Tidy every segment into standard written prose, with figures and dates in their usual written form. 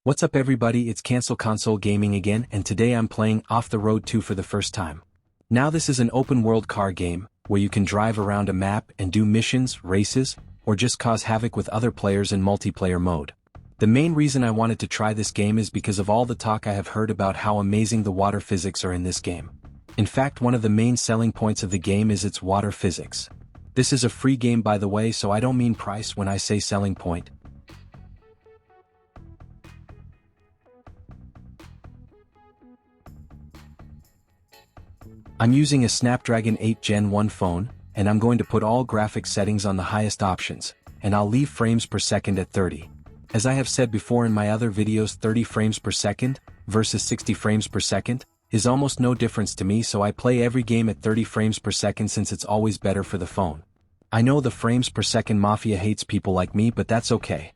What's up everybody, it's Cancel Console Gaming again, and today I'm playing Off the Road 2 for the first time. Now this is an open world car game, where you can drive around a map and do missions, races, or just cause havoc with other players in multiplayer mode. The main reason I wanted to try this game is because of all the talk I have heard about how amazing the water physics are in this game. In fact, one of the main selling points of the game is its water physics. This is a free game by the way, so I don't mean price when I say selling point. I'm using a Snapdragon 8 Gen 1 phone, and I'm going to put all graphics settings on the highest options, and I'll leave frames per second at 30. As I have said before in my other videos, 30 frames per second versus 60 frames per second is almost no difference to me, so I play every game at 30 frames per second since it's always better for the phone. I know the frames per second mafia hates people like me, but that's okay.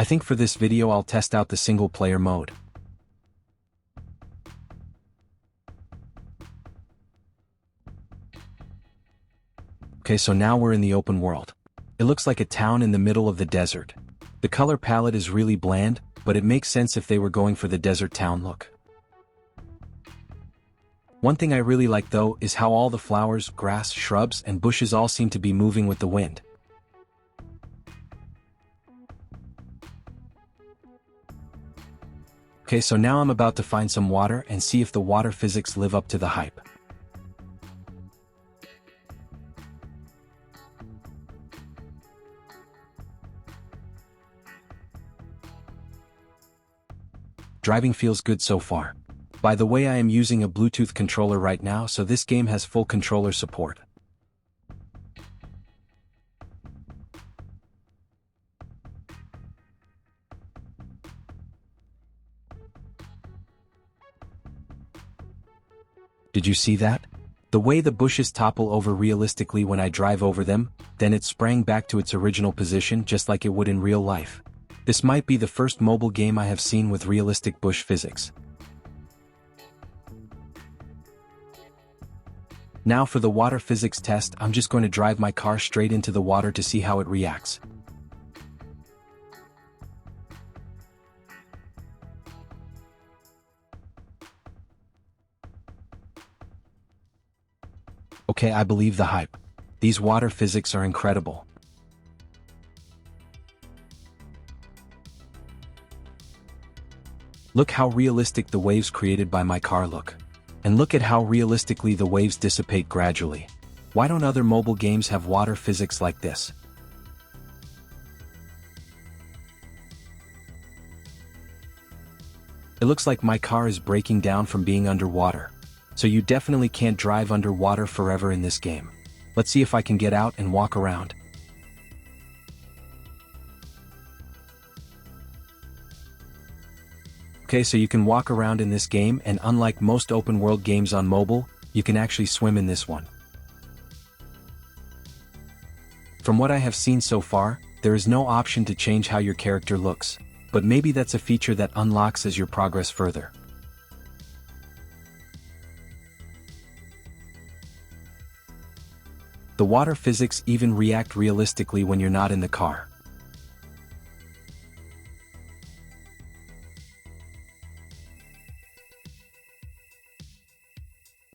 I think for this video I'll test out the single player mode. Okay, so now we're in the open world. It looks like a town in the middle of the desert. The color palette is really bland, but it makes sense if they were going for the desert town look. One thing I really like though is how all the flowers, grass, shrubs, and bushes all seem to be moving with the wind. Okay, so now I'm about to find some water and see if the water physics live up to the hype. Driving feels good so far. By the way, I am using a Bluetooth controller right now, so this game has full controller support. Did you see that? The way the bushes topple over realistically when I drive over them, then it sprang back to its original position just like it would in real life. This might be the first mobile game I have seen with realistic bush physics. Now for the water physics test, I'm just going to drive my car straight into the water to see how it reacts. Okay, I believe the hype. These water physics are incredible. Look how realistic the waves created by my car look. And look at how realistically the waves dissipate gradually. Why don't other mobile games have water physics like this? It looks like my car is breaking down from being underwater. So you definitely can't drive underwater forever in this game. Let's see if I can get out and walk around. Okay, so you can walk around in this game, and unlike most open world games on mobile, you can actually swim in this one. From what I have seen so far, there is no option to change how your character looks, but maybe that's a feature that unlocks as you progress further. The water physics even react realistically when you're not in the car.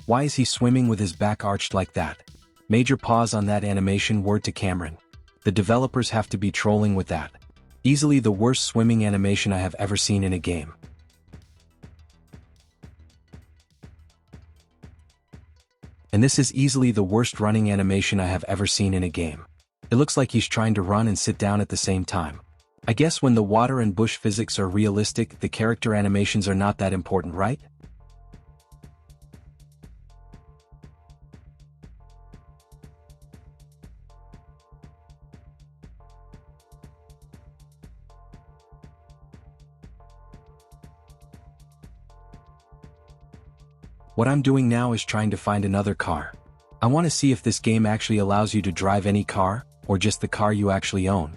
Why is he swimming with his back arched like that? Major pause on that animation, word to Cameron. The developers have to be trolling with that. Easily the worst swimming animation I have ever seen in a game. And this is easily the worst running animation I have ever seen in a game. It looks like he's trying to run and sit down at the same time. I guess when the water and bush physics are realistic, the character animations are not that important, right? What I'm doing now is trying to find another car. I want to see if this game actually allows you to drive any car, or just the car you actually own.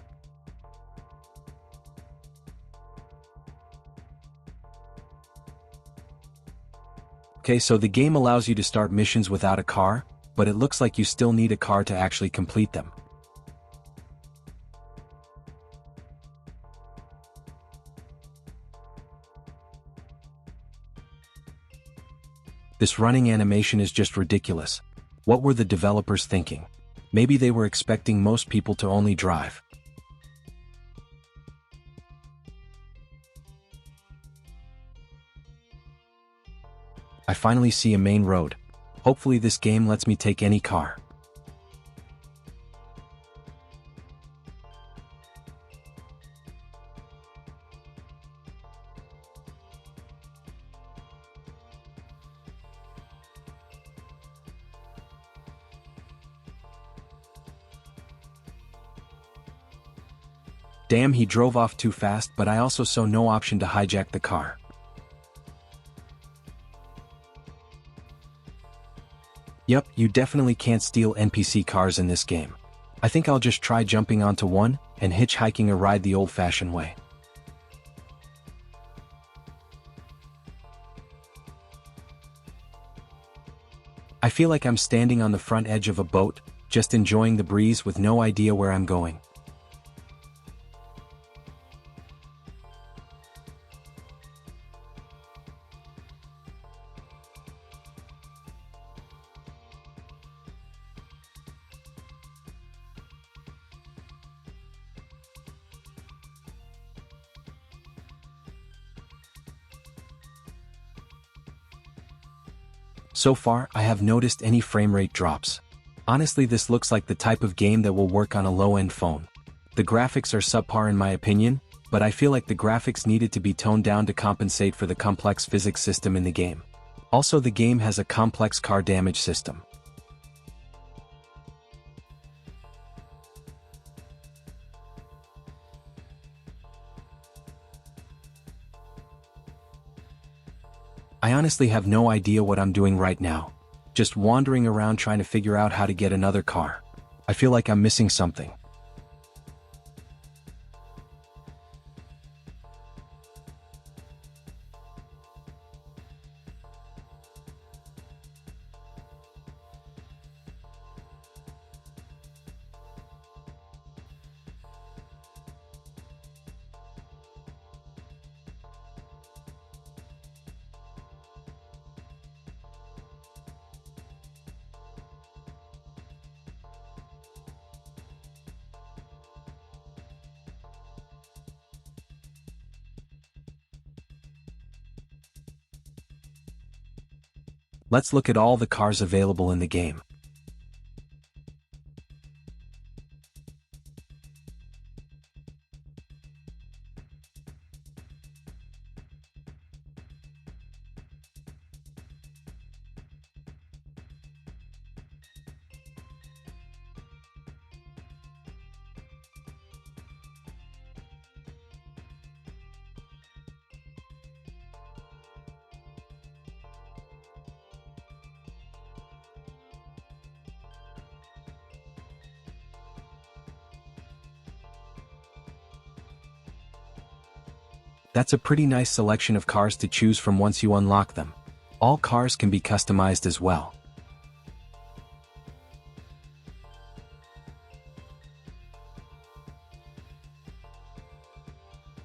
Okay, so the game allows you to start missions without a car, but it looks like you still need a car to actually complete them. This running animation is just ridiculous. What were the developers thinking? Maybe they were expecting most people to only drive. I finally see a main road. Hopefully this game lets me take any car. Damn, he drove off too fast, but I also saw no option to hijack the car. Yup, you definitely can't steal NPC cars in this game. I think I'll just try jumping onto one, and hitchhiking a ride the old-fashioned way. I feel like I'm standing on the front edge of a boat, just enjoying the breeze with no idea where I'm going. So far, I have noticed any frame rate drops. Honestly, this looks like the type of game that will work on a low-end phone. The graphics are subpar in my opinion, but I feel like the graphics needed to be toned down to compensate for the complex physics system in the game. Also, the game has a complex car damage system. I honestly have no idea what I'm doing right now. Just wandering around trying to figure out how to get another car. I feel like I'm missing something. Let's look at all the cars available in the game. That's a pretty nice selection of cars to choose from once you unlock them. All cars can be customized as well.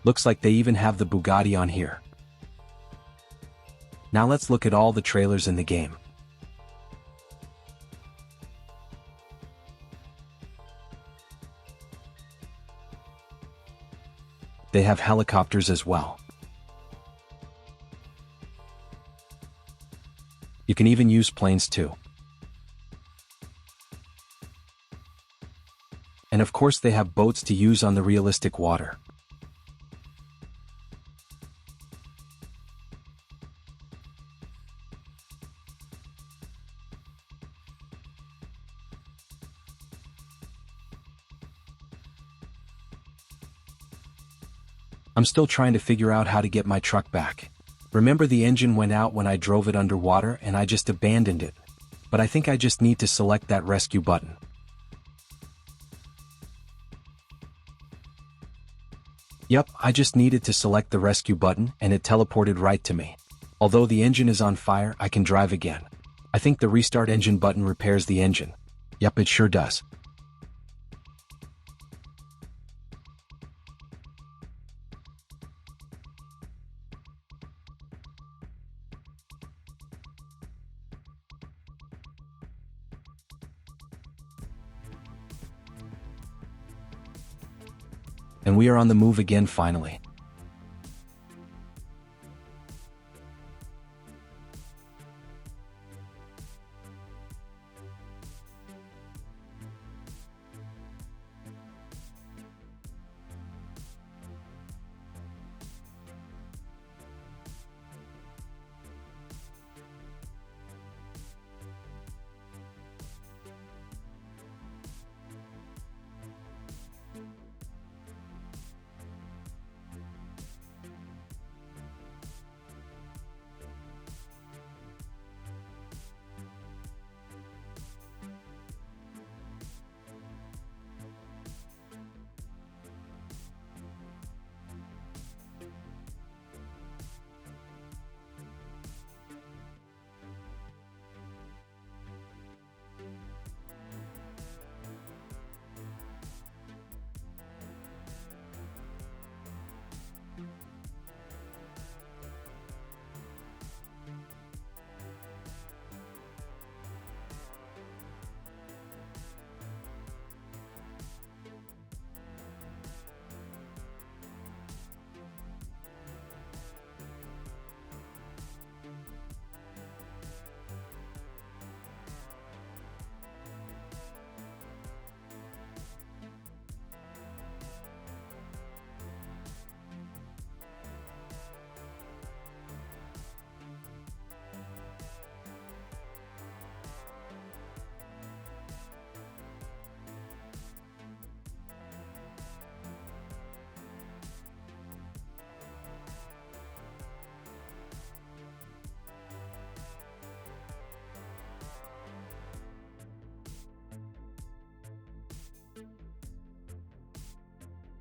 Looks like they even have the Bugatti on here. Now let's look at all the trailers in the game. They have helicopters as well. You can even use planes too. And of course they have boats to use on the realistic water. I'm still trying to figure out how to get my truck back. Remember, the engine went out when I drove it underwater and I just abandoned it. But I think I just need to select that rescue button. Yup, I just needed to select the rescue button and it teleported right to me. Although the engine is on fire, I can drive again. I think the restart engine button repairs the engine. Yup, it sure does. And we are on the move again finally.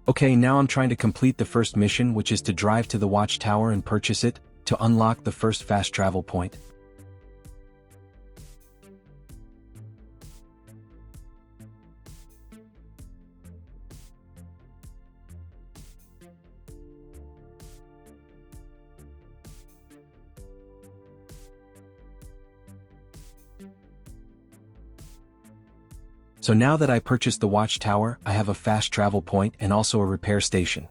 Okay, now I'm trying to complete the first mission, which is to drive to the watchtower and purchase it, to unlock the first fast travel point. So now that I purchased the watchtower, I have a fast travel point and also a repair station.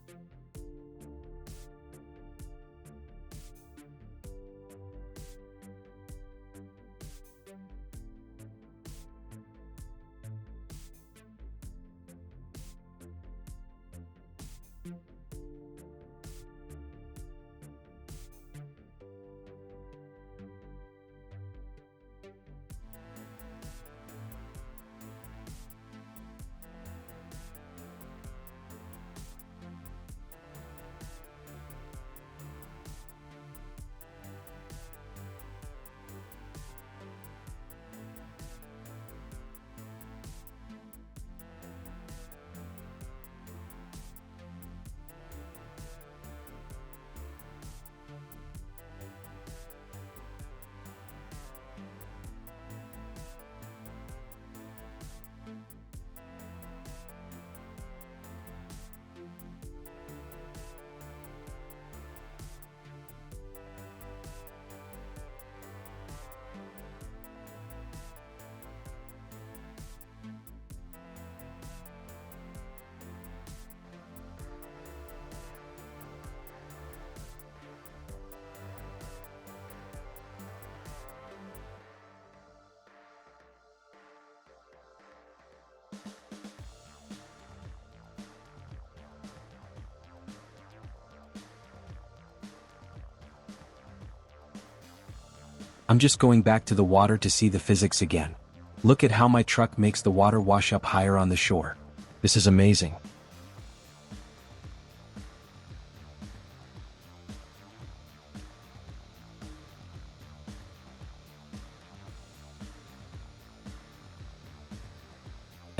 I'm just going back to the water to see the physics again. Look at how my truck makes the water wash up higher on the shore. This is amazing.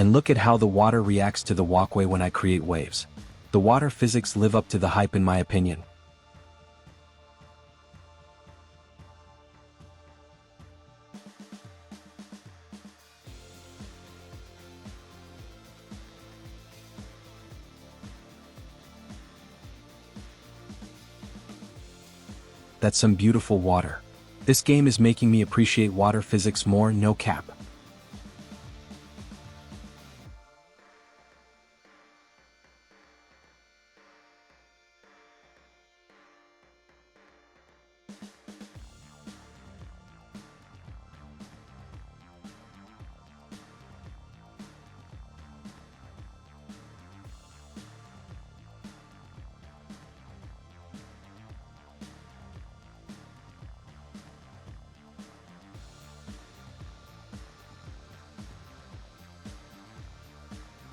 And look at how the water reacts to the walkway when I create waves. The water physics live up to the hype in my opinion. That's some beautiful water. This game is making me appreciate water physics more, no cap.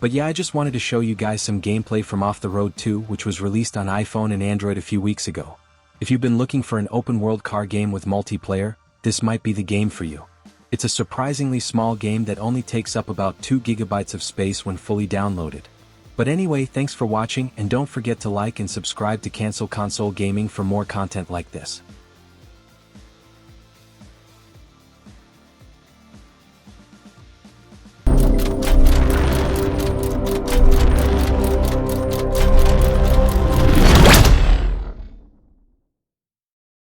But yeah, I just wanted to show you guys some gameplay from Off the Road 2, which was released on iPhone and Android a few weeks ago. If you've been looking for an open-world car game with multiplayer, this might be the game for you. It's a surprisingly small game that only takes up about 2 GB of space when fully downloaded. But anyway, thanks for watching, and don't forget to like and subscribe to Cancel Console Gaming for more content like this.